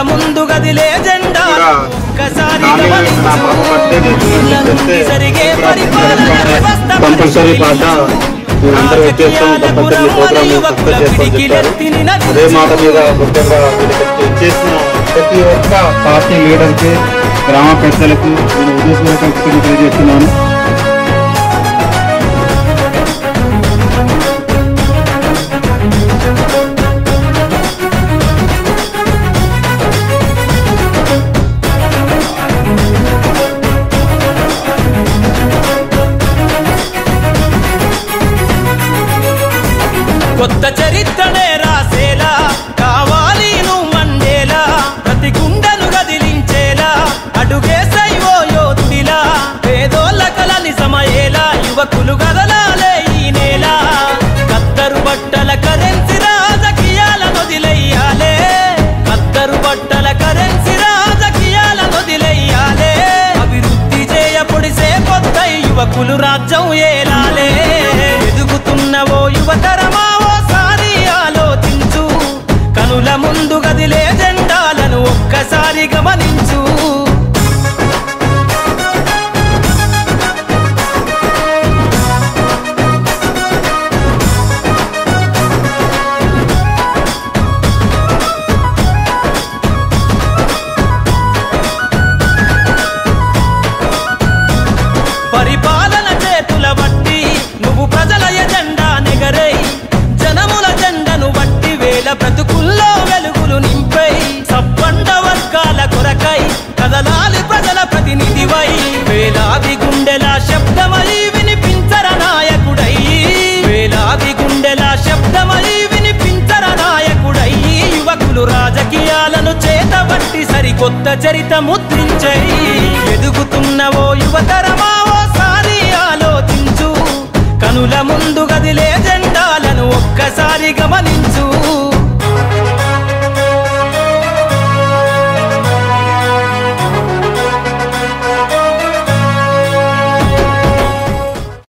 ముందు గదిలే జెండా ఒక్కసారి జరిగే పరిపాలన కంపల్సరీ పాట అందరూ వచ్చేస్తాం. కంపల్సరీ ప్రోగ్రామ్ అదే మాట మీద ముఖ్యంగా చేసిన ప్రతి ఒక్క పార్టీ లీడర్కి గ్రామ పెద్దలకు నేను ఉద్దేశపూర్వకంగా తెలియజేస్తున్నాను. కొత్త చరిత్రనే రాసేలా కావాలి నువ్వు మండేలా ప్రతి గుండెను గదిలించేలా అడుగేసైవో యోధుడిలా పేదోళ్ళ కల నిజమయ్యేలా యువకులు గదలాలే ఈ నేల కత్తరు బట్టల కరెన్సీ రాజకీయాల నొదిలెయ్యాలే కత్తరు బట్టల కరెన్సీ రాజకీయాల నొదిలెయ్యాలే అభివృద్ధి చేయపొడిసే కొత్త యువకులు రాజ్యం ఏలాలే ఎదుగుతున్నవో యువతరమా కనుల ముందు గదిలే జెండాలను ఒక్కసారి గమనించు పరిపాలన చేతుల బట్టి నువ్వు ప్రజల ఎజెండా నెగరై జనముల జెండను బట్టి వేల బ్రతుకుల్లో వెలుగులు నింపై సబ్బండ వర్గాల కొరకై కదలాలి ప్రజల ప్రతినిధివై వేలాది గుండెల శబ్దమై వినిపించర నాయకుడై వేలాది గుండెల శబ్దమై వినిపించర నాయకుడై యువకులు రాజకీయాలను చేతబట్టి సరికొత్త చరిత ముద్రించై ఎదుగుతున్నవో యువతరమా ఓసారి ఆలోచించు కనుల ముందు గదిలే జెండాలను ఒక్కసారి గమనించు.